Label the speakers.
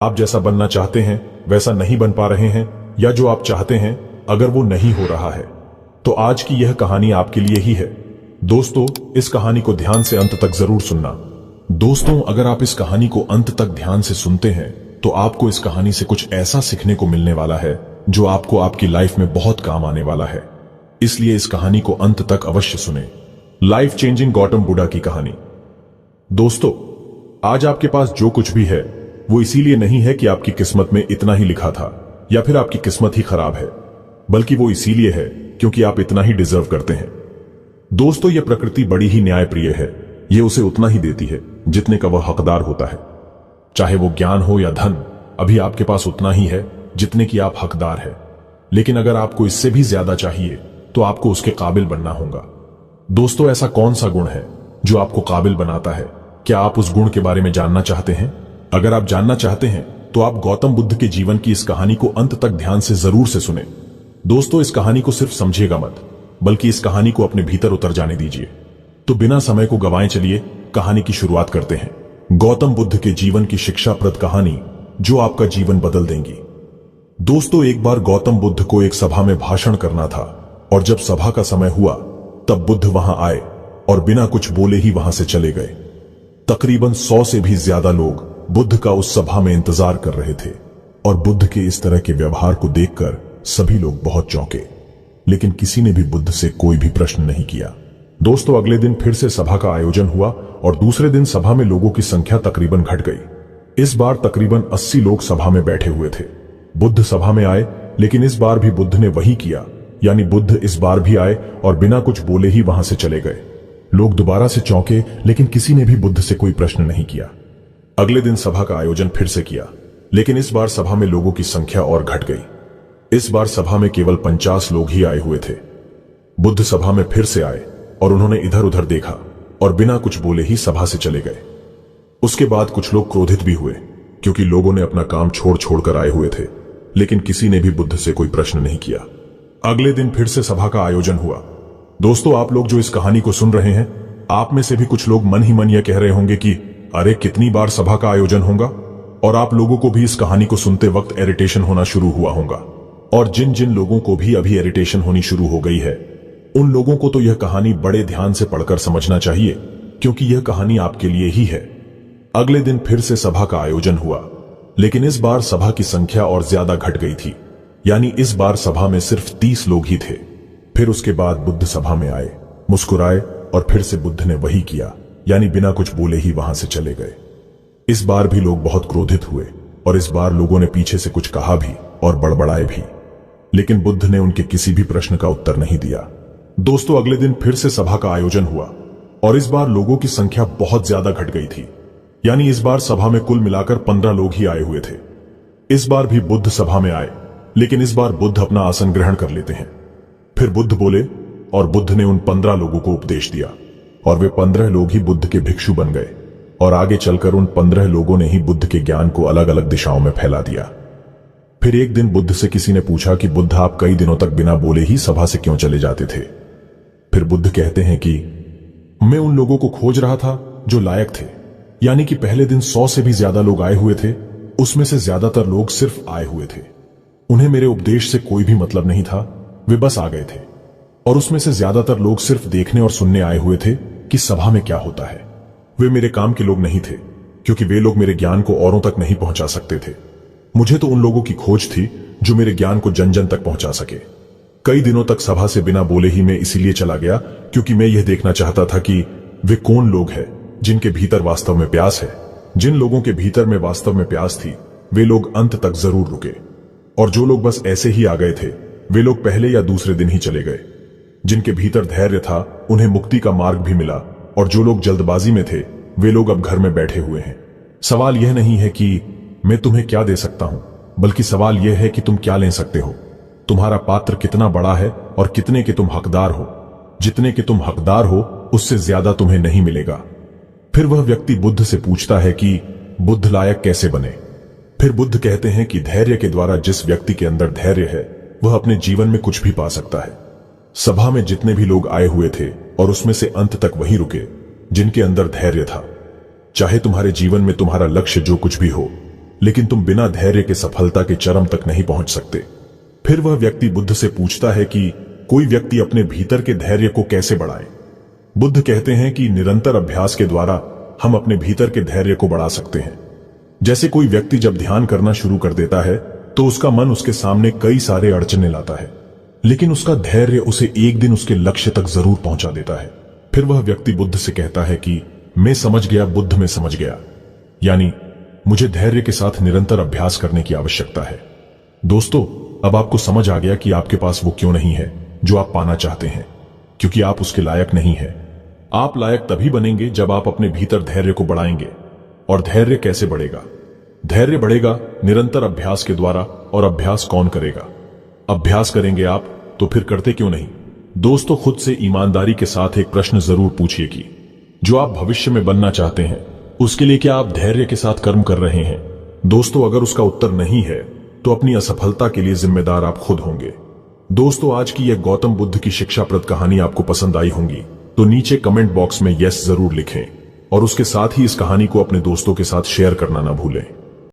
Speaker 1: आप जैसा बनना चाहते हैं वैसा नहीं बन पा रहे हैं, या जो आप चाहते हैं अगर वो नहीं हो रहा है, तो आज की यह कहानी आपके लिए ही है। दोस्तों, इस कहानी को ध्यान से अंत तक जरूर सुनना। दोस्तों, अगर आप इस कहानी को अंत तक ध्यान से सुनते हैं तो आपको इस कहानी से कुछ ऐसा सीखने को मिलने वाला है जो आपको आपकी लाइफ में बहुत काम आने वाला है। इसलिए इस कहानी को अंत तक अवश्य सुने। लाइफ चेंजिंग गौतम बुद्धा की कहानी। दोस्तों, आज आपके पास जो कुछ भी है वो इसीलिए नहीं है कि आपकी किस्मत में इतना ही लिखा था या फिर आपकी किस्मत ही खराब है, बल्कि वो इसीलिए है क्योंकि आप इतना ही डिजर्व करते हैं। दोस्तों, यह प्रकृति बड़ी ही न्यायप्रिय है। ये उसे उतना ही देती है जितने का वह हकदार होता है। चाहे वो ज्ञान हो या धन, अभी आपके पास उतना ही है जितने की आप हकदार है। लेकिन अगर आपको इससे भी ज्यादा चाहिए तो आपको उसके काबिल बनना होगा। दोस्तों, ऐसा कौन सा गुण है जो आपको काबिल बनाता है? क्या आप उस गुण के बारे में जानना चाहते हैं? अगर आप जानना चाहते हैं तो आप गौतम बुद्ध के जीवन की इस कहानी को अंत तक ध्यान से जरूर से सुने। दोस्तों, इस कहानी को सिर्फ समझिएगा मत, बल्कि इस कहानी को अपने भीतर उतर जाने दीजिए। तो बिना समय को गवाएं, चलिए कहानी की शुरुआत करते हैं। गौतम बुद्ध के जीवन की शिक्षाप्रद कहानी जो आपका जीवन बदल देंगी। दोस्तों, एक बार गौतम बुद्ध को एक सभा में भाषण करना था, और जब सभा का समय हुआ तब बुद्ध वहां आए और बिना कुछ बोले ही वहां से चले गए। तकरीबन 100 से भी ज्यादा लोग बुद्ध का उस सभा में इंतजार कर रहे थे, और बुद्ध के इस तरह के व्यवहार को देखकर सभी लोग बहुत चौंके, लेकिन किसी ने भी बुद्ध से कोई भी प्रश्न नहीं किया। दोस्तों, अगले दिन फिर से सभा का आयोजन हुआ और दूसरे दिन सभा में लोगों की संख्या तकरीबन घट गई। इस बार तकरीबन 80 लोग सभा में बैठे हुए थे। बुद्ध सभा में आए, लेकिन इस बार भी बुद्ध ने वही किया, यानी बुद्ध इस बार भी आए और बिना कुछ बोले ही वहां से चले गए। लोग दोबारा से चौंके, लेकिन किसी ने भी बुद्ध से कोई प्रश्न नहीं किया। अगले दिन सभा का आयोजन फिर से किया, लेकिन इस बार सभा में लोगों की संख्या और घट गई। इस बार सभा में केवल 50 लोग ही आए हुए थे। बुद्ध सभा में फिर से आए और उन्होंने इधर उधर देखा और बिना कुछ बोले ही सभा से चले गए। उसके बाद कुछ लोग क्रोधित भी हुए, क्योंकि लोगों ने अपना काम छोड़ छोड़कर आए हुए थे, लेकिन किसी ने भी बुद्ध से कोई प्रश्न नहीं किया। अगले दिन फिर से सभा का आयोजन हुआ। दोस्तों, आप लोग जो इस कहानी को सुन रहे हैं, आप में से भी कुछ लोग मन ही मन यह कह रहे होंगे कि अरे कितनी बार सभा का आयोजन होगा, और आप लोगों को भी इस कहानी को सुनते वक्त इरिटेशन होना शुरू हुआ होगा। और जिन जिन लोगों को भी अभी इरिटेशन होनी शुरू हो गई है, उन लोगों को तो यह कहानी बड़े ध्यान से पढ़कर समझना चाहिए, क्योंकि यह कहानी आपके लिए ही है। अगले दिन फिर से सभा का आयोजन हुआ, लेकिन इस बार सभा की संख्या और ज्यादा घट गई थी, यानी इस बार सभा में सिर्फ 30 लोग ही थे। फिर उसके बाद बुद्ध सभा में आए, मुस्कुराए और फिर से बुद्ध ने वही किया, यानी बिना कुछ बोले ही वहां से चले गए। इस बार भी लोग बहुत क्रोधित हुए, और इस बार लोगों ने पीछे से कुछ कहा भी और बड़बड़ाए भी, लेकिन बुद्ध ने उनके किसी भी प्रश्न का उत्तर नहीं दिया। दोस्तों, अगले दिन फिर से सभा का आयोजन हुआ, और इस बार लोगों की संख्या बहुत ज्यादा घट गई थी, यानी इस बार सभा में कुल मिलाकर 15 लोग ही आए हुए थे। इस बार भी बुद्ध सभा में आए, लेकिन इस बार बुद्ध अपना आसन ग्रहण कर लेते हैं। फिर बुद्ध बोले, और बुद्ध ने उन 15 लोगों को उपदेश दिया, और वे 15 लोग ही बुद्ध के भिक्षु बन गए, और आगे चलकर उन 15 लोगों ने ही बुद्ध के ज्ञान को अलग अलग दिशाओं में फैला दिया। फिर एक दिन बुद्ध से किसी ने पूछा कि बुद्ध, आप कई दिनों तक बिना बोले ही सभा से क्यों चले जाते थे? फिर बुद्ध कहते हैं कि मैं उन लोगों को खोज रहा था जो लायक थे, यानी कि पहले दिन 100 से भी ज्यादा लोग आए हुए थे, उसमें से ज्यादातर लोग सिर्फ आए हुए थे। उन्हें मेरे उपदेश से कोई भी मतलब नहीं था, वे बस आ गए थे। और उसमें से ज्यादातर लोग सिर्फ देखने और सुनने आए हुए थे कि सभा में क्या होता है। वे मेरे काम के लोग नहीं थे, क्योंकि वे लोग मेरे ज्ञान को औरों तक नहीं पहुंचा सकते थे। मुझे तो उन लोगों की खोज थी जो मेरे ज्ञान को जन जन तक पहुंचा सके। कई दिनों तक सभा से बिना बोले ही मैं इसीलिए चला गया, क्योंकि मैं यह देखना चाहता था कि वे कौन लोग हैं जिनके भीतर वास्तव में प्यास है। जिन लोगों के भीतर में वास्तव में प्यास थी, वे लोग अंत तक जरूर रुके, और जो लोग बस ऐसे ही आ गए थे, वे लोग पहले या दूसरे दिन ही चले गए। जिनके भीतर धैर्य था, उन्हें मुक्ति का मार्ग भी मिला, और जो लोग जल्दबाजी में थे, वे लोग अब घर में बैठे हुए हैं। सवाल यह नहीं है कि मैं तुम्हें क्या दे सकता हूं, बल्कि सवाल यह है कि तुम क्या ले सकते हो। तुम्हारा पात्र कितना बड़ा है और कितने के तुम हकदार हो। जितने के तुम हकदार हो, उससे ज्यादा तुम्हें नहीं मिलेगा। फिर वह व्यक्ति बुद्ध से पूछता है कि बुद्ध लायक कैसे बने। फिर बुद्ध कहते हैं कि धैर्य के द्वारा जिस व्यक्ति के अंदर धैर्य है, वह अपने जीवन में कुछ भी पा सकता है। सभा में जितने भी लोग आए हुए थे, और उसमें से अंत तक वही रुके जिनके अंदर धैर्य था। चाहे तुम्हारे जीवन में तुम्हारा लक्ष्य जो कुछ भी हो, लेकिन तुम बिना धैर्य के सफलता के चरम तक नहीं पहुंच सकते। फिर वह व्यक्ति बुद्ध से पूछता है कि कोई व्यक्ति अपने भीतर के धैर्य को कैसे बढ़ाए। बुद्ध कहते हैं कि निरंतर अभ्यास के द्वारा हम अपने भीतर के धैर्य को बढ़ा सकते हैं। जैसे कोई व्यक्ति जब ध्यान करना शुरू कर देता है तो उसका मन उसके सामने कई सारे अड़चने लाता है, लेकिन उसका धैर्य उसे एक दिन उसके लक्ष्य तक जरूर पहुंचा देता है। फिर वह व्यक्ति बुद्ध से कहता है कि मैं समझ गया, बुद्ध में समझ गया, यानी मुझे धैर्य के साथ निरंतर अभ्यास करने की आवश्यकता है। दोस्तों, अब आपको समझ आ गया कि आपके पास वो क्यों नहीं है जो आप पाना चाहते हैं, क्योंकि आप उसके लायक नहीं है। आप लायक तभी बनेंगे जब आप अपने भीतर धैर्य को बढ़ाएंगे। और धैर्य कैसे बढ़ेगा? धैर्य बढ़ेगा निरंतर अभ्यास के द्वारा। और अभ्यास कौन करेगा? अभ्यास करेंगे आप, तो फिर करते क्यों नहीं? दोस्तों, खुद से ईमानदारी के साथ एक प्रश्न जरूर पूछिए कि जो आप भविष्य में बनना चाहते हैं उसके लिए क्या आप धैर्य के साथ कर्म कर रहे हैं? दोस्तों, अगर उसका उत्तर नहीं है तो अपनी असफलता के लिए जिम्मेदार आप खुद होंगे। दोस्तों, आज की यह गौतम बुद्ध की शिक्षाप्रद कहानी आपको पसंद आई होंगी तो नीचे कमेंट बॉक्स में यस जरूर लिखें और उसके साथ ही इस कहानी को अपने दोस्तों के साथ शेयर करना ना भूलें।